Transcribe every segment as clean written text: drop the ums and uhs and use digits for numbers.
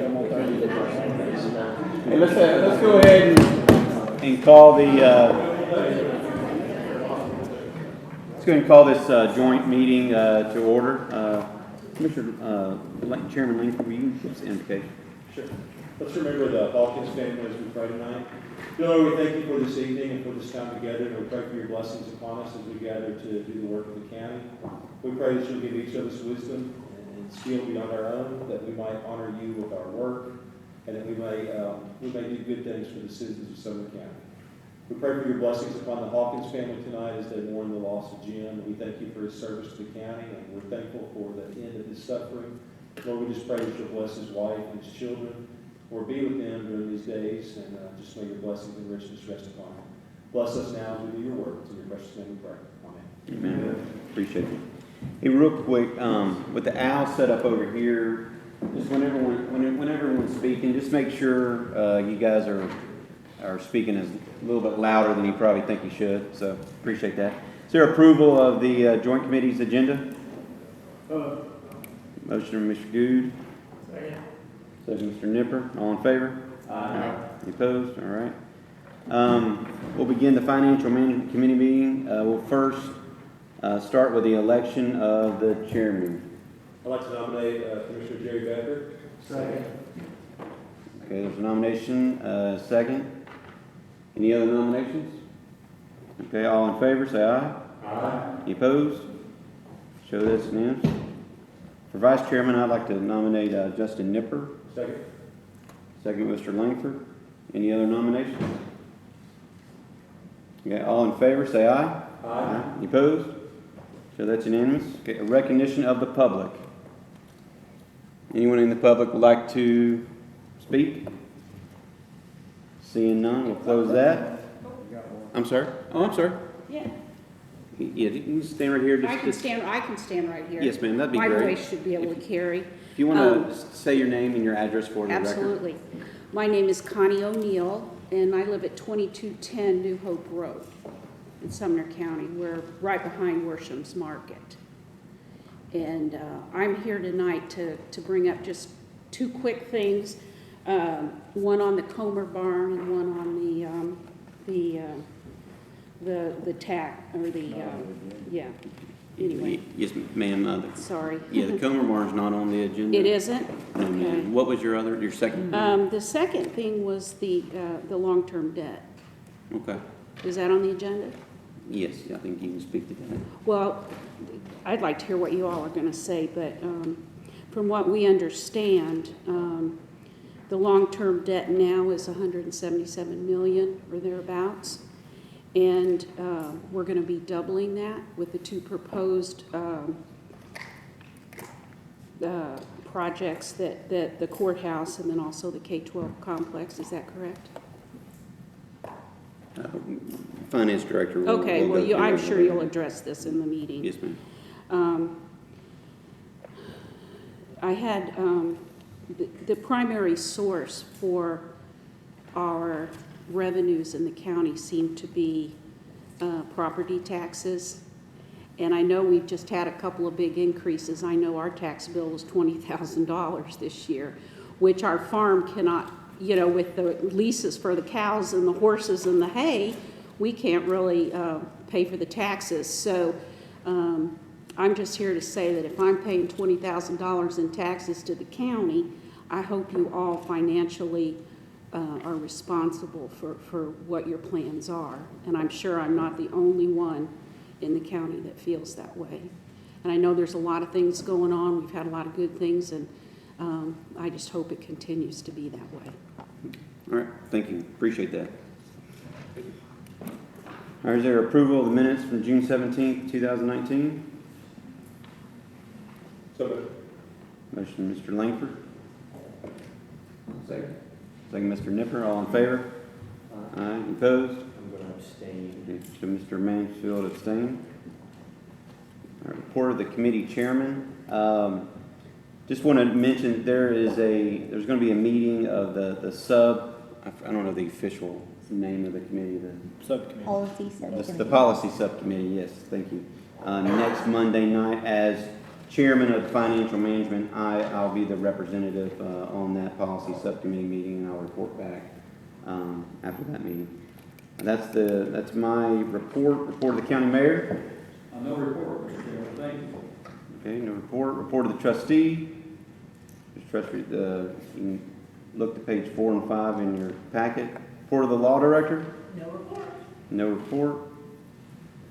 Hey, let's go ahead and call the let's go ahead and call this joint meeting to order. Commissioner Chairman Lincoln, will you give us the invocation? Sure. Let's remember the Hawkins family as we pray tonight. Lord, we thank you for this evening and for this time together, and we pray for your blessings upon us as we gather to do the work of the county. We pray that you'll give each of us wisdom and skill beyond our own, that we might honor you with our work, and that we may do good things for the citizens of Sumner County. We pray for your blessings upon the Hawkins family tonight as they mourn the loss of Jim. We thank you for his service to the county, and we're thankful for the end of his suffering. Lord, we just pray that you'll bless his wife and his children, or be with them during these days, and just may your blessings and richness rest upon him. Bless us now as we do your work. In your precious name we pray. Amen. Amen. Appreciate it. Hey, real quick, with the owl set up over here, just whenever everyone's speaking, just make sure you guys are speaking a little bit louder than you probably think you should. So appreciate that. Is there approval of the joint committee's agenda? Motion from Mr. Good. Second, Mr. Nipper. All in favor? Aye. Any opposed? All right. We'll begin the Financial Management Committee meeting. We'll first start with the election of the chairman. I'd like to nominate Commissioner Jerry Becker. Second. Okay, there's a nomination. Second. Any other nominations? Okay, all in favor, say aye. Aye. Any opposed? Show that's unanimous. For Vice Chairman, I'd like to nominate Justin Nipper. Second. Second, Mr. Langford. Any other nominations? Okay, all in favor, say aye. Aye. Any opposed? So that's unanimous. Okay, a recognition of the public. Anyone in the public would like to speak? Seeing none, we'll close that. I'm sorry? Oh, I'm sorry. Yeah, Yeah, you can stand right here. I can stand right here. Yes, ma'am, that'd be My great. voice should be able to carry. If you want to say your name and your address for the record. Absolutely. My name is Connie O'Neill, and I live at 2210 New Hope Road in Sumner County. We're right behind Worsham's Market. And I'm here tonight to bring up just two quick things, one on the Comer barn and one on the tack, or the, yeah, anyway. Yes, ma'am. Sorry. Yeah, the Comer barn's not on the agenda. It isn't? No, Okay. ma'am. What was your second? The second thing was the long-term debt. Okay. Is that on the agenda? Yes, I think you can speak to that. Well, I'd like to hear what you all are going to say, but from what we understand, the long-term debt now is $177 million or thereabouts, and we're going to be doubling that with the two proposed projects that the courthouse and then also the K-12 complex. Is that correct? Finance Director will Okay, will well, go through I'm it. sure you'll address this in the meeting. Yes, ma'am. I had the primary source for our revenues in the county seemed to be property taxes. And I know we've just had a couple of big increases. I know our tax bill was $20,000 this year, which our farm cannot, with the leases for the cows and the horses and the hay, we can't really pay for the taxes. So I'm just here to say that if I'm paying $20,000 in taxes to the county, I hope you all financially are responsible for what your plans are. And I'm sure I'm not the only one in the county that feels that way. And I know there's a lot of things going on. We've had a lot of good things, and I just hope it continues to be that way. All right, thank you. Appreciate that. All right, is there approval of the minutes from June 17th, 2019? So moved. Motion, Mr. Langford. Second. Second, Mr. Nipper. All in favor? Aye. Opposed? I'm going to abstain. So Mr. Mansfield abstained. All right, report of the committee chairman. Just want to mention there's going to be a meeting of the sub. I don't know the official name of the committee. The Subcommittee. Policy subcommittee. The policy subcommittee. Yes, thank you. Next Monday night, as chairman of financial management, I'll be the representative on that policy subcommittee meeting, and I'll report back after that meeting. That's my report of the county mayor. No report, Mr. Chairman, thank you. Okay, no report of the trustee. Trustee, you can look to page 4 and 5 in your packet. Report of the law director. No report. No report.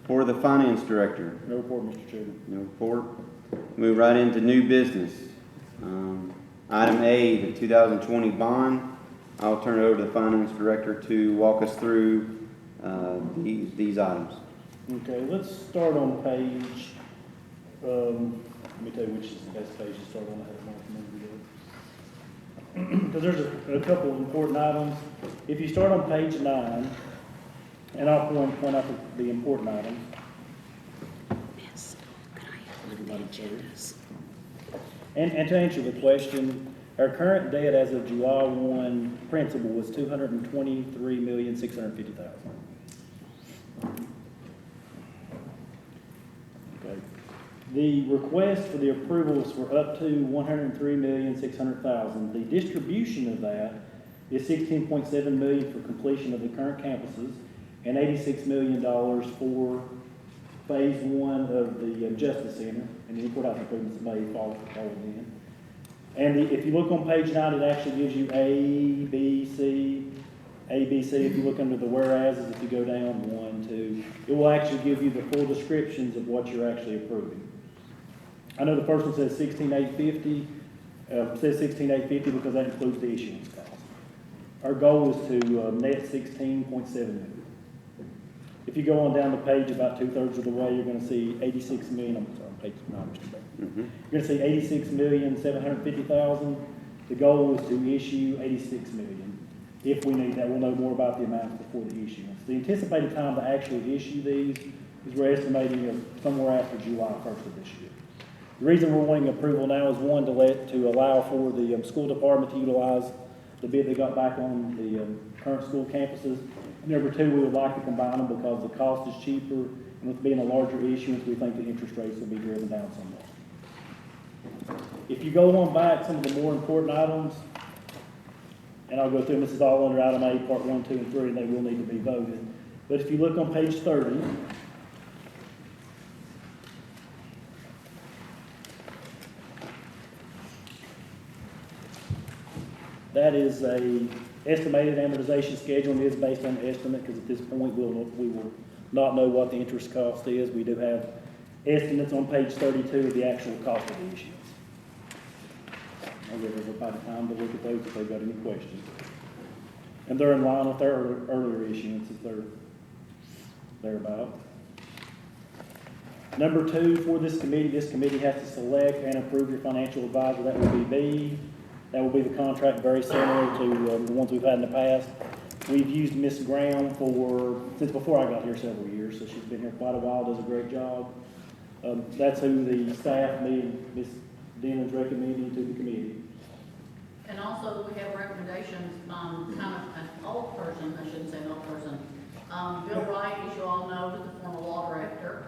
Report of the finance director. No report, Mr. Chairman. No report. Move right into new business. Item A, the 2020 bond. I'll turn it over to the finance director to walk us through these items. Okay, let's start on page, let me tell you which is the best page to start on. I had it marked a minute ago. Because there's a couple of important items. If you start on page 9, and I'll point out the important items. Miss, could I have Everybody the clear? agendas? And to answer the question, our current debt as of July 1 principal was $223,650,000. Okay. The request for the approvals were up to $103,600,000. The distribution of that is $16.7 million for completion of the current campuses and $86 million for phase 1 of the Justice Center and the courthouse improvements that may fall in. And if you look on page 9, it actually gives you A, B, C. If you look under the whereases, if you go down 1, 2, it will actually give you the full descriptions of what you're actually approving. I know the first one says 16,850, says 16,850 because that includes the issuance cost. Our goal is to net 16.7 million. If you go on down the page about 2/3 of the way, you're going to see 86 million. I'm sorry, page 9, Mr. Baker. You're going to see 86,750,000. The goal is to issue 86 million. If we need that, we'll know more about the amounts before the issuance. The anticipated time to actually issue these is we're estimating somewhere after July 1st of this year. The reason we're wanting approval now is one, to allow for the school department to utilize the bid they got back on the current school campuses. And number 2, we would like to combine them because the cost is cheaper, and with being a larger issuance, we think the interest rates will be driven down somewhat. If you go on back, some of the more important items, and I'll go through them, this is all under item A, part 1, 2, and 3, and they will need to be voted. But if you look on page 30, that is a estimated amortization schedule, and it is based on estimate, because at this point, we will not know what the interest cost is. We do have estimates on page 32 of the actual cost of the issuance. I'll give everybody time to look at those if they've got any questions. And they're in line with their earlier issuances, they're about. Number 2, for this committee has to select and approve your financial advisor. That will be me. That will be the contract very similar to the ones we've had in the past. We've used Miss Graham since before I got here several years, so she's been here quite a while, does a great job. That's who the staff, me and Ms. Denon's recommending to the committee. And also, we have recommendations, kind of an old person, I shouldn't say an old person. Bill Wright, as you all know, is the former law director.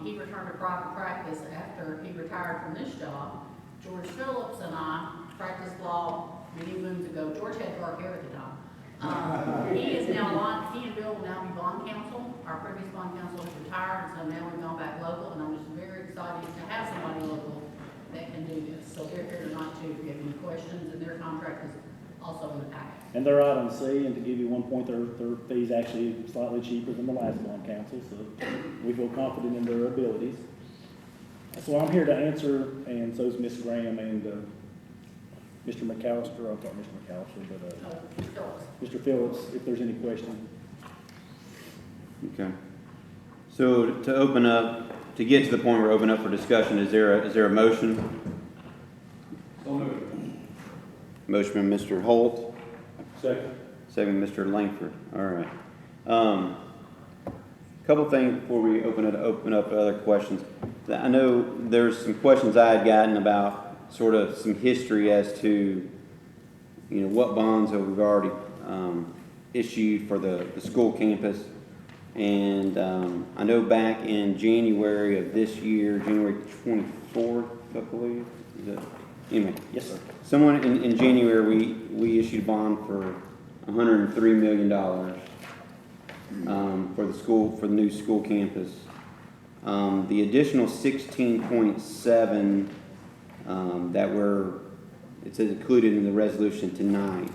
He returned to private practice after he retired from this job. George Phillips and I practiced law many moons ago. George had dark hair at the time. He and Bill will now be bond counsel. Our previous bond counsel is retired, so now we've gone back local, and I'm just very excited to have somebody local that can do this. So they're here tonight too, if you have any questions, and their contract is also in the packet. And they're item C, and to give you one point, their fee's actually slightly cheaper than the last bond counsel, so we feel confident in their abilities. So I'm here to answer, and so is Ms. Graham and Mr. McAllister, I'm sorry, Mr. McAllister, but Mr. Phillips, if there's any questions. Okay. So to open up, to get to the point where we're open up for discussion, is there a motion? So moved. Motion by Mr. Holt, Second. second by Mr. Langford. All right. Couple things before we open up to other questions. I know there's some questions I had gotten about sort of some history as to, what bonds have we already issued for the school campus. And I know back in January of this year, January 24th, I believe, is that, anyway. Yes, sir. Someone in January, we issued a bond for $103 million for the school, for the new school campus. The additional 16.7 it's included in the resolution tonight.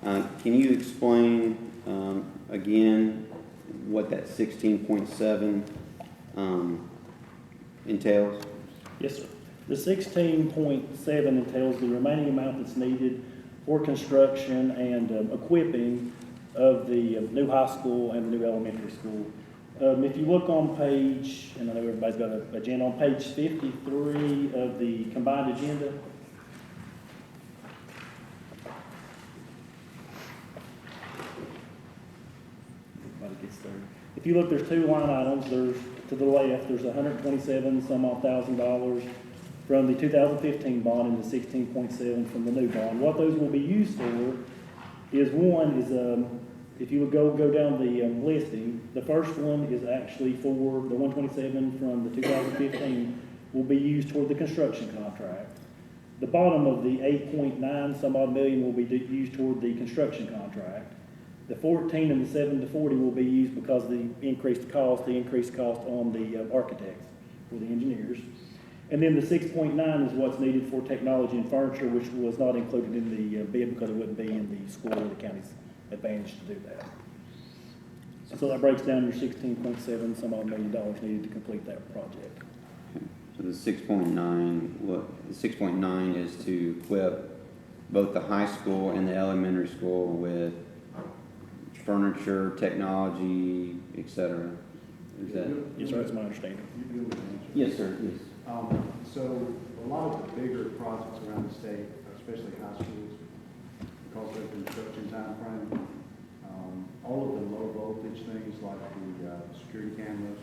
Can you explain again what that 16.7 entails? Yes, sir. The 16.7 entails the remaining amount that's needed for construction and equipping of the new high school and the new elementary school. If you look on page, and I know everybody's got an agenda, on page 53 of the combined agenda. Everybody gets there. If you look, there's two line items. There's, to the left, there's $127 some odd thousand from the 2015 bond and the 16.7 from the new bond. What those will be used for is, one is, if you would go down the listing, the first one is actually for the 127 from the 2015 will be used toward the construction contract. The bottom of the 8.9 some odd million will be used toward the construction contract. The 14 and the 7 to 40 will be used because of the increased cost on the architects or the engineers. And then the 6.9 is what's needed for technology and furniture, which was not included in the bid because it wouldn't be in the school or the county's advantage to do that. So that breaks down your 16.7 some odd million dollars needed to complete that project. So the 6.9 is to equip both the high school and the elementary school with furniture, technology, etc. Is that? Yes, sir, that's my understanding. Yes, sir. Yes. So a lot of the bigger projects around the state, especially high schools, because of the construction timeframe, all of the low voltage things like the security cameras,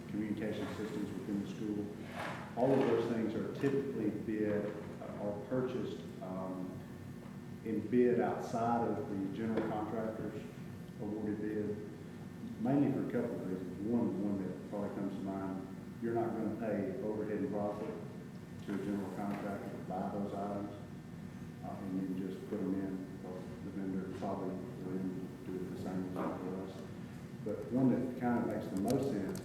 communication systems within the school, all of those things are typically bid or purchased in bid outside of the general contractors awarded bid, mainly for a couple of reasons. One that probably comes to mind, you're not going to pay overhead and profit to a general contractor to buy those items, and you just put them in, because the vendor probably will do it the same as for us. But one that kind of makes the most sense,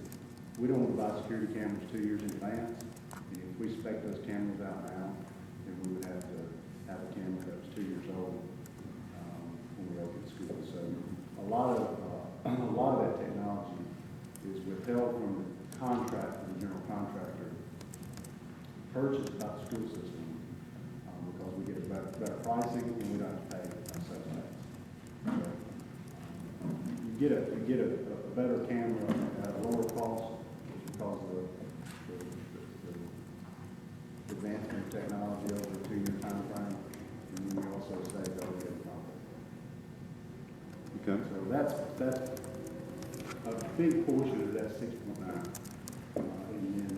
we don't want to buy security cameras 2 years in advance. And if we spec those cameras out now, then we would have to have a camera that was 2 years old when we open school. So a lot of that technology is withheld from the contract from the general contractor, purchased by the school system because we get better pricing and we don't have to pay sales tax. So you get a better camera at a lower cost because of the advancement of technology over a 2-year time frame, and then we also save overhead profit. Okay. So that's a big portion of that 6.9. And then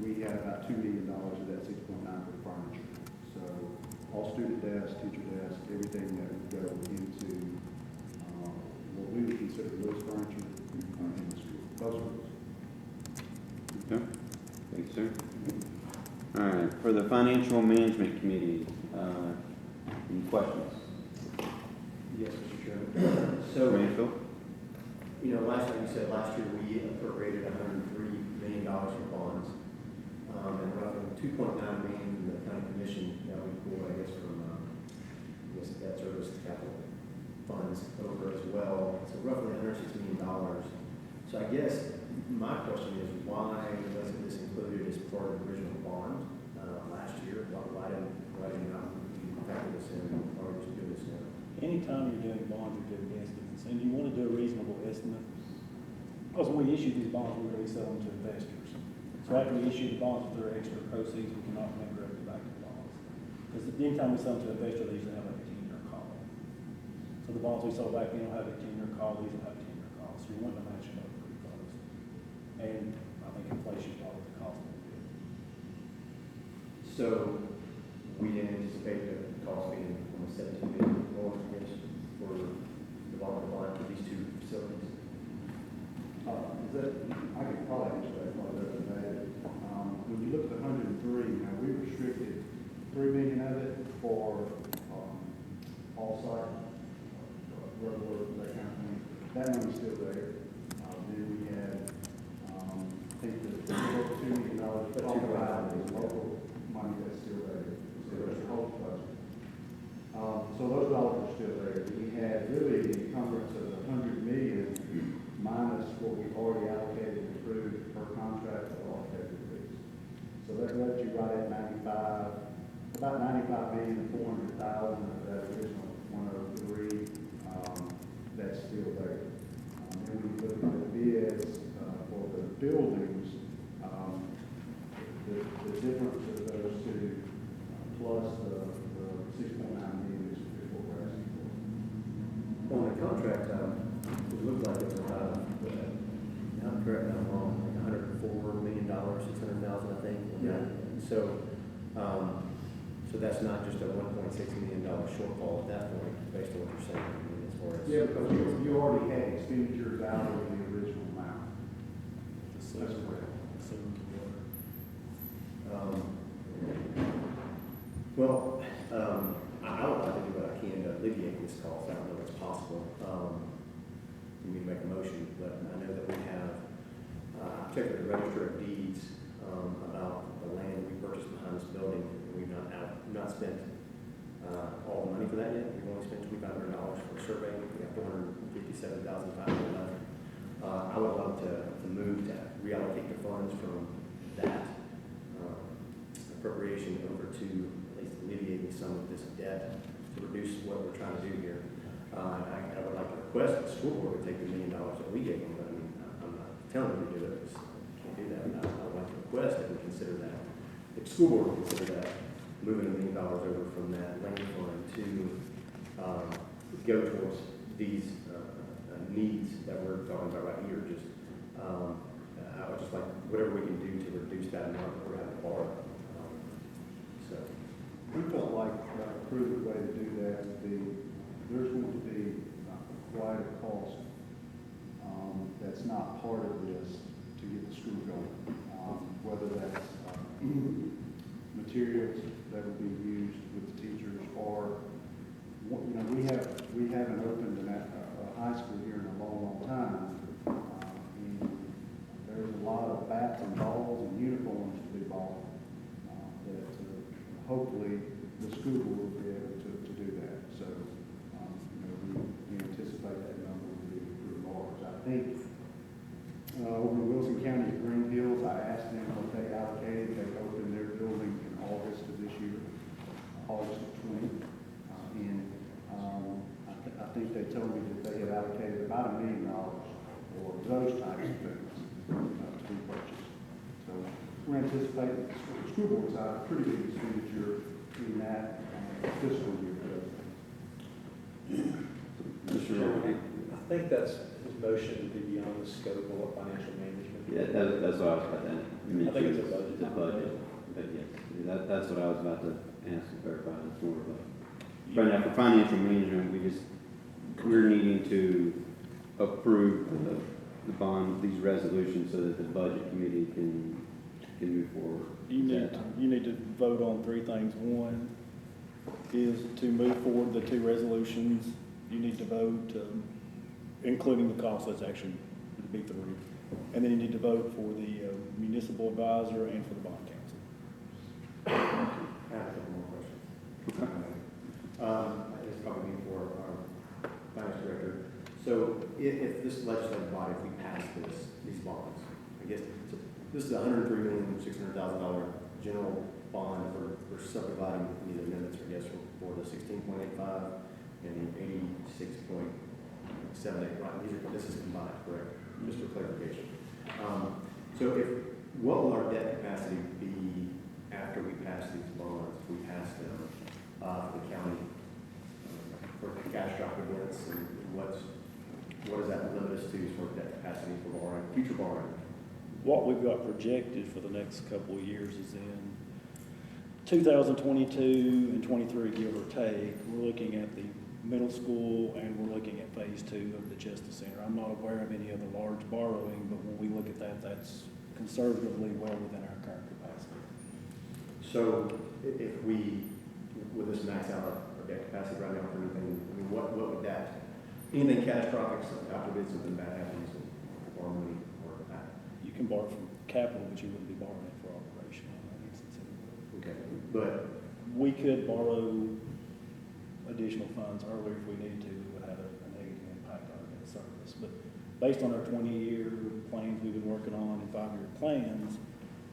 we had about $2 million of that 6.9 for furniture. So all student desks, teacher desks, everything that would go into what we would consider loose furniture in the school, both schools. Okay. Thanks, sir. All right. For the Financial Management Committee, any questions? Yes, Mr. Chairman. So, Randall? you know, like you said, last year we appropriated $103 million for bonds. And roughly $2.9 million from the county commission that we pulled, I guess, from, debt service capital funds over as well. So roughly $106 million. So I guess my question is, why wasn't this included as part of the original bond last year? Why didn't you not factor this in, or just do this now? Anytime you're doing bonds, you're doing estimates, and you want to do a reasonable estimate. Because when we issue these bonds, we resell them to investors. So after we issue the bonds with their extra proceeds, we cannot come directly back to the bonds. Because anytime we sell them to an investor, they usually have like a 10-year call. So the bonds we sold back then will have a 10-year call, these will have a 10-year call. So you want to match them up pretty close. And I think inflation is probably the cost of it. So we didn't anticipate the cost being almost $17 million for the bond for these 2 probably answer that while they're debated. When you look at the 103, now we restricted 3 million of it for all-site road work, that kind of thing. That money's still there. Then we had, I think the $2 million talked about is local money that's still there. So there's a whole budget. So those dollars are still there. We had really the encumbrance of $100 million minus what we've already allocated and approved per contract for architecture fees. So that left you right at 95, about 95,400,000 of that original 103. That's still there. And when you look at the bids for the buildings, the difference of those two plus the 6.9 million is what we're asking for. On the contract, it looked like it was about, I'm correct, I'm wrong, like $104 million, 600,000, I think. Yeah. So, so that's not just a $1.6 million shortfall at that point, based on what you're saying, I mean, as far as. Yeah, because you already had expenditures out of the original amount. That's correct. Well, I would like to do what I can to alleviate this cost. I don't know if it's possible. You need to make a motion, but I know that we have, I checked with the Register of Deeds about the land we purchased behind this building, and we've not spent all the money for that yet. We've only spent $2,500 for a survey. We have $457,500 left. I would love to move to reallocate the funds from that appropriation over to at least alleviating some of this debt to reduce what we're trying to do here. I would like to request the school board to take the $1 million that we gave them, but I mean, I'm not telling them to do it, because I can't do that. But I would like to request that we consider that, if the school board would consider that, moving $1 million over from that land fund to go towards these needs that we're talking about right here. Just, I would just like, whatever we can do to reduce that amount that we're having to borrow. So, We felt like a prudent way to do that would be, there's going to be quite a cost that's not part of this to get the school going. Whether that's materials that will be used with the teachers, or we haven't opened a high school here in a long time. And there's a lot of bats and balls and uniforms to be bought that hopefully the school will be able to do that. So, we anticipate that number will be pretty large. I think over in Wilson County at Green Hills, I asked them what they allocated. They opened their building in August of this year, August of 20. I think they told me that they had allocated about $1 million for those types of things to be purchased. So we're anticipating the school board's out a pretty big expenditure in that fiscal year. I think that's his motion to be beyond the scope of what financial management. Yeah, that's what I was about to mention. I think it's a budget. It's a budget, but yes, that's what I was about to ask and verify. It's more of a, right now for financial management, we're needing to approve the bond, these resolutions so that the budget committee can move forward. You need to vote on three things. One is to move forward the two resolutions. You need to vote, including the cost, that's actually to be three. And then you need to vote for the municipal advisor and for the bond council. I have a couple more questions. It's probably for our finance director. So if this legislative body, if we pass these bonds, I guess this is $103,600,000 general bond for subdividing these amendments, I guess, for the 16.85 and the 86.78, right? This is combined, correct? Just for clarification. So what will our debt capacity be after we pass these bonds, if we pass them for the county for catastrophic events, and what does that limit us to as far as debt capacity for borrowing, future borrowing? What we've got projected for the next couple of years is in 2022 and 23, give or take, we're looking at the middle school, and we're looking at phase 2 of the Justice Center. I'm not aware of any other large borrowing, but when we look at that, that's conservatively well within our current capacity. So if we, would this max out our debt capacity right now for anything, I mean, what would that, anything catastrophic, after this, something bad happens, or money, or that? You can borrow from capital, but you wouldn't be borrowing for operational in that instance. Okay, but, We could borrow additional funds earlier if we needed to. It would have a negative impact on our debt service. But based on our 20-year plans we've been working on and 5-year plans,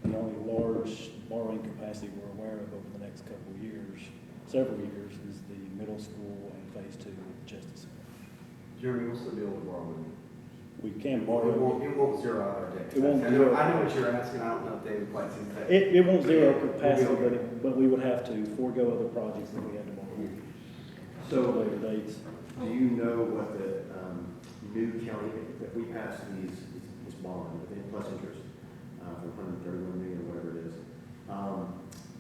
the only large borrowing capacity we're aware of over the next couple of years, several years, is the middle school and phase 2 of the Justice Center. Jeremy, what's the deal with borrowing? We can It borrow. won't zero out our debt. It won't I zero. know what you're asking, I don't know if David quite sees that. It won't zero capacity, We'll be okay. but we would have to forego other projects that we had to borrow. So- at later dates. do you know what the, new county, if we pass this bond with plus interest, for 131 million or whatever it is,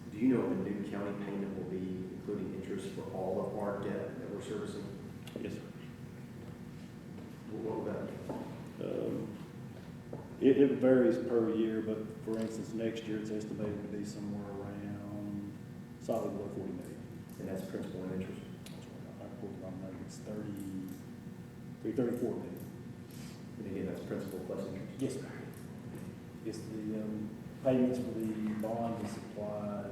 do you know what the new county payment will be, including interest for all of our debt that we're servicing? Yes, sir. What would that be? It varies per year, but for instance, next year it's estimated to be somewhere around solid below 40 million. And that's principal and interest? I quote on that, it's 34 million. And again, that's principal plus interest? Yes, sir. It's the payments for the bond is supplied,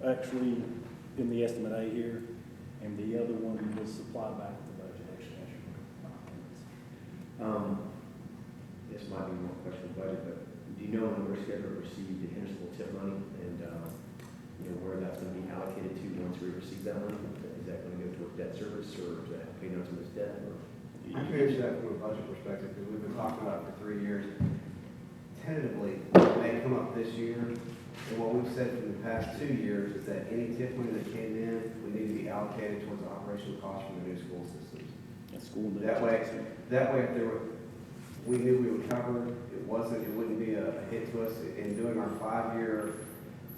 actually, in the estimate A here, and the other one was supplied back with the budget actually. This might be more question of budget, but do you know when we're scheduled to receive the Hendersonville tip money and, where that's going to be allocated to once we receive that money? Is that going to go towards debt service or is that paying down some of this debt? Or? I can answer that from a budget perspective, because we've been talking about it for 3 years. Tentatively, it may come up this year, and what we've said for the past 2 years is that any tip money that came in, we need to be allocated towards the operational costs for the new school systems. That's school. That way, if there were, we knew we were covered, it wouldn't be a hit to us. In doing our 5-year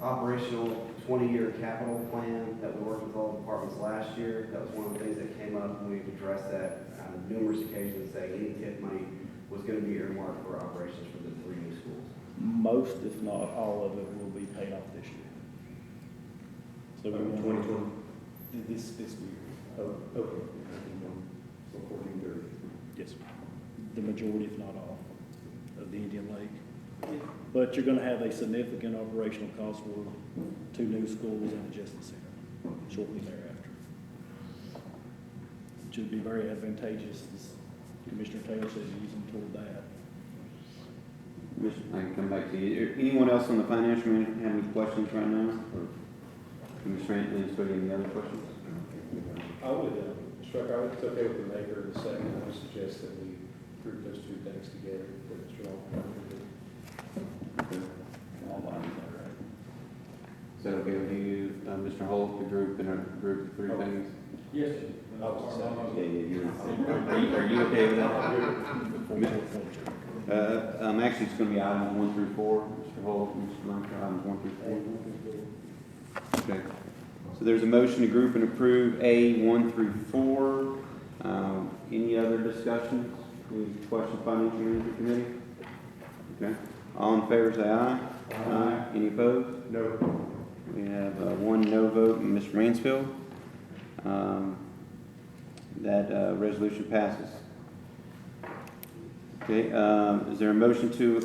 operational 20-year capital plan that we worked with all departments last year, that was one of the things that came up, and we've addressed that on numerous occasions, saying any tip money was going to be earmarked for operations for the 3 new schools. Most, if not all of it, will be paid off this year. So we want 2020? this fiscal year. Oh, okay. So 1430. Yes, sir. The majority, if not all, of the Indian Lake. But you're going to have a significant operational cost for 2 new schools and a Justice Center shortly thereafter. Which would be very advantageous, as Commissioner Taylor said, using toward that. I can come back to you. Anyone else on the financial management have any questions right now? Or Commissioner Anthony, is there any other questions? I would, Strucker, it's okay with the maker of the second, I would suggest that we group those 2 things together for Mr. Long. All lines there, right? Is that okay with you, Mr. Holt, to group in a group of 3 things? Yes. I was just saying. Are you okay with that? Actually, it's going to be items 1 through 4, Mr. Holt, Mr. Lunker, items 1 through 4. Okay. So there's a motion to group and approve A 1 through 4. Any other discussions? Any questions, Financial Management Committee? Okay. All in favor, say aye. Aye. Any opposed? No. We have 1 no vote, Mr. Mansfield. That resolution passes. Okay, is there a motion to,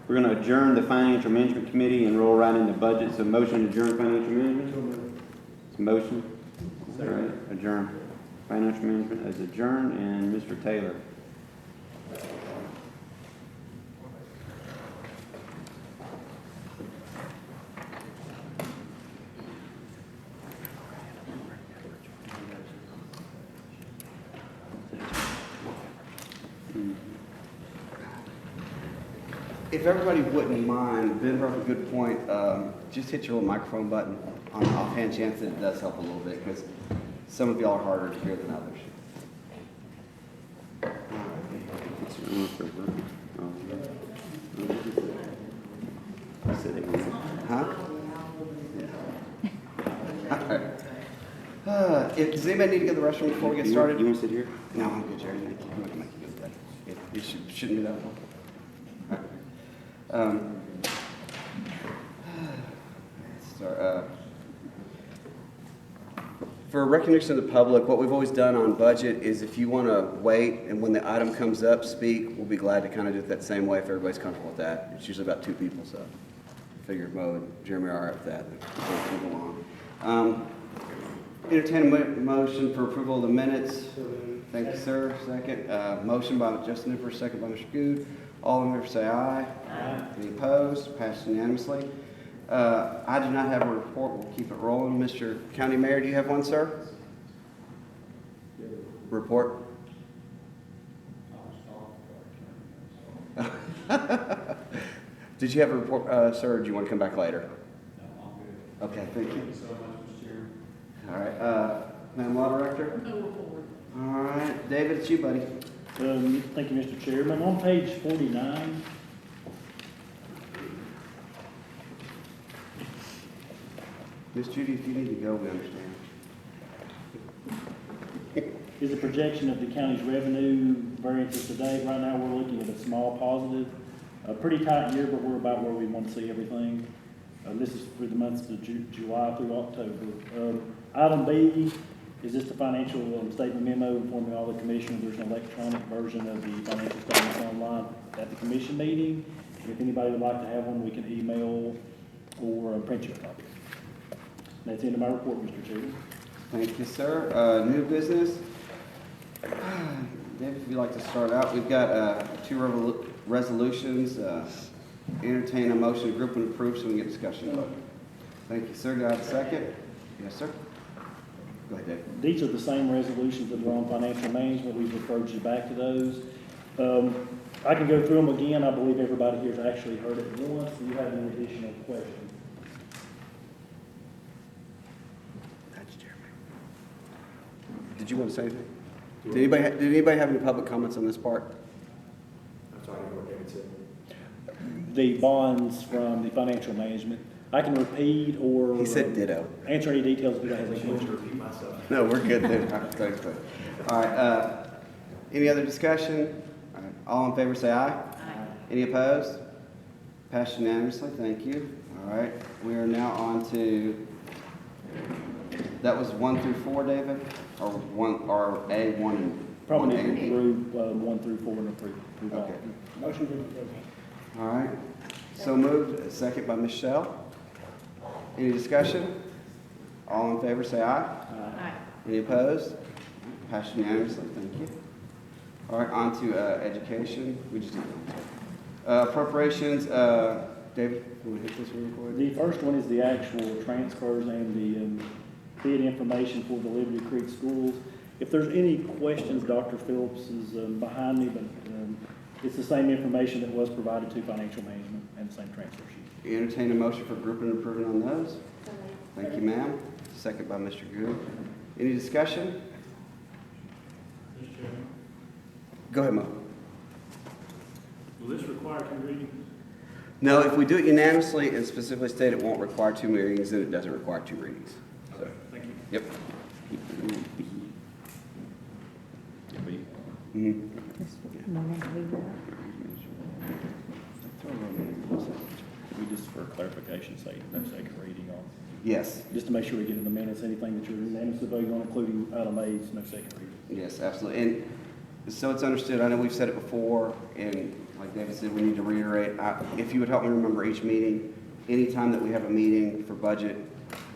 we're going to adjourn the Financial Management Committee and roll right into budget. So motion to adjourn Financial Management? It's a motion. All right, adjourn. Financial Management is adjourned, and Mr. Taylor. If everybody wouldn't mind, Ben brought up a good point. Just hit your little microphone button on the offhand chance that it does help a little bit, because some of y'all are harder to hear than others. Huh? Does anybody need to go to the restroom before we get started? You want to sit here? No, I'm good, Jerry. Thank you. I'm gonna make you go, buddy. It shouldn't be that long. All right. Start, for recognition of the public, what we've always done on budget is if you want to wait and when the item comes up, speak, we'll be glad to kind of do it that same way if everybody's comfortable with that. It's usually about 2 people, so I figured Mo and Jeremy are all right with that. We'll move along. Entertain a motion for approval of the minutes. Thank you, sir. Second. Motion by Justin Nipper, second by Mr. Good. All in favor say aye. Aye. Any opposed? Passed unanimously. I do not have a report. We'll keep it rolling. Mr. County Mayor, do you have one, sir? Report? Did you have a report, sir, or do you want to come back later? No, I'm good. Okay, thank you. Thank you so much, Mr. Chairman. All right, Madam Law Director? No report. All right, David, it's you, buddy. Thank you, Mr. Chairman. On page 49, Miss Judy, if you need to go, we understand. is a projection of the county's revenue variances today. Right now, we're looking at a small positive. A pretty tight year, but we're about where we want to see everything. This is for the months of July through October. Item B is just a financial statement memo informing all the commissioners there's an electronic version of the financial statements online at the commission meeting. If anybody would like to have one, we can email or print you a copy. That's the end of my report, Mr. Chairman. Thank you, sir. New business. David, if you'd like to start out, we've got 2 resolutions. Entertain a motion to group and approve so we can get discussion about it. Thank you, sir. Do I have a second? Yes, sir. Go ahead, David. These are the same resolutions that are on financial management. We've referred you back to those. I can go through them again. I believe everybody here has actually heard it once. Do you have any additional questions? That's Jeremy. Did you want to say anything? Did anybody have any public comments on this part? I'm sorry, I didn't know what David said. The bonds from the financial management. I can repeat or He said ditto. answer any details if you have I any think I want to questions. repeat myself. No, we're good then. Thanks, bud. All right, any other discussion? All right, all in favor say aye. Aye. Any opposed? Passed unanimously, thank you. All right, we are now on to, that was 1 through 4, David? Or A1 and Probably 1A and B? through 1 through 4 and approve all. Okay. Motion to approve. All right, so moved, second by Michelle. Any discussion? All in favor say aye. Aye. Any opposed? Passed unanimously, thank you. All right, on to education. We just did appropriations. David, you want to hit this real quick? The first one is the actual transfers and the bid information for the Liberty Creek schools. If there's any questions, Dr. Phillips is behind me, but it's the same information that was provided to financial management and the same transfer sheet. Entertain a motion for grouping and approving on those. Thank you, ma'am. Second by Mr. Good. Any discussion? Mr. Chairman, Go ahead, Mo. will this require 2 readings? No, if we do it unanimously and specifically state it won't require 2 readings, then it doesn't require 2 readings. So, Thank you. yep. We just, for clarification, say no second reading on, Yes, just to make sure we get in the minutes, anything that you're unanimously voting on, including item A, is no second reading. yes, absolutely. And so it's understood, I know we've said it before, and like David said, we need to reiterate, if you would help me remember each meeting, anytime that we have a meeting for budget,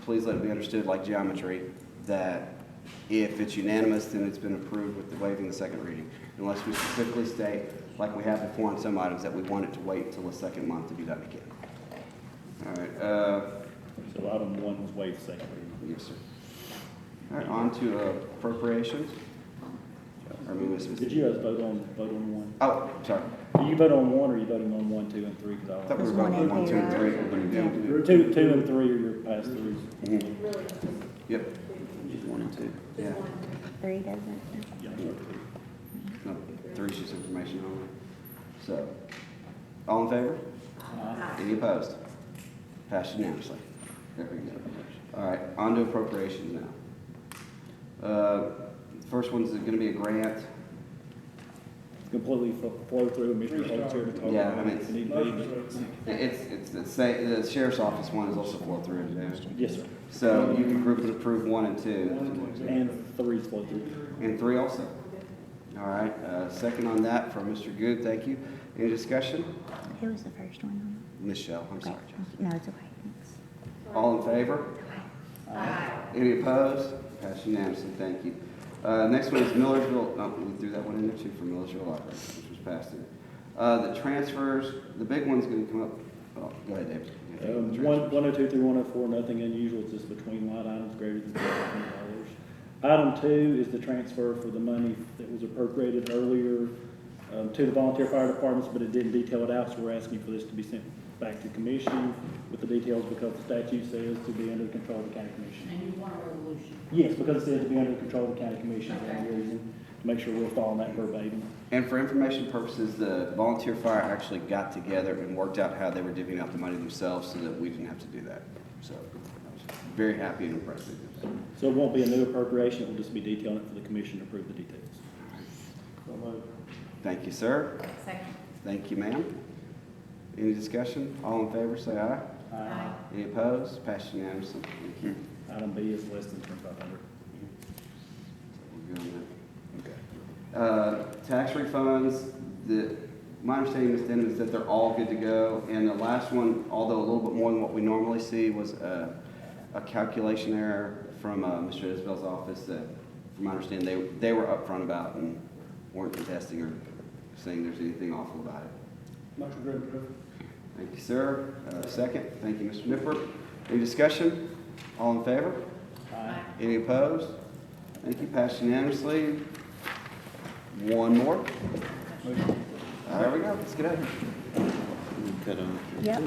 please let it be understood like geometry, that if it's unanimous, then it's been approved with the waiving the second reading. Unless we specifically state, like we have before on some items, that we want it to wait until the second month to be done again. All right, So item 1 was waived second reading. yes, sir. All right, on to appropriations. I mean, Did you guys vote on 1? Oh, sorry. Do you vote on 1 or are you voting on 1, 2, and 3? I thought we were voting on 1, 2, and 3. We're going to do 2 and 3 are your pass-throughs. Yep. Just 1 and 2. Yeah. 3 doesn't. Yeah, I'm sorry. No, 3 is just information only. So, all in favor? Any opposed? Passed unanimously. There we go. All right, on to appropriations now. First one's gonna be a grant. Completely flow through, Mr. Holt's here to talk Yeah, about I mean, it if you need be. It's the sheriff's office one is also flow through too. Yes, sir. So you can group and approve 1 and 2. And 3's flow through. And 3 also. All right, second on that from Mr. Good, thank you. Any discussion? Who was the first one Michelle, I'm sorry, John. on? No, it's okay, thanks. All in favor? Aye. Any opposed? Passed unanimously, thank you. Next one is Millersville, no, we threw that one in there too for Millersville Library, which was passed in. The transfers, the big one's gonna come up, oh, go ahead, David. Transfers. 102 through 104, nothing unusual, it's just between line items greater than $500. Item 2 is the transfer for the money that was appropriated earlier to the volunteer fire departments, but it didn't detail it out, so we're asking for this to be sent back to commission with the details because the statute says to be under the control of the county commission. And you want a resolution? Yes, because it says to be under the control of the county commission for any reason, to make sure we're following that verbatim. And for information purposes, the volunteer fire actually got together and worked out how they were divvying out the money themselves so that we didn't have to do that. So I was very happy and impressed. So it won't be a new appropriation, it will just be detailing it for the commission to approve the details. Thank you, sir. Second. Thank you, ma'am. Any discussion? All in favor, say aye. Aye. Any opposed? Passed unanimously. Thank you. Item B is less than 2,500. We're good on that. Okay. Tax refunds, my understanding, Ms. Denham, is that they're all good to go. And the last one, although a little bit more than what we normally see, was a calculation error from Mr. Isbell's office that, from my understanding, they were upfront about and weren't contesting or saying there's anything awful about it. Motion to approve. Thank you, sir. Second, thank you, Mr. Nipper. Any discussion? All in favor? Aye. Any opposed? Thank you, passed unanimously. One more. There we go, let's get out of here. Cut on. Yep.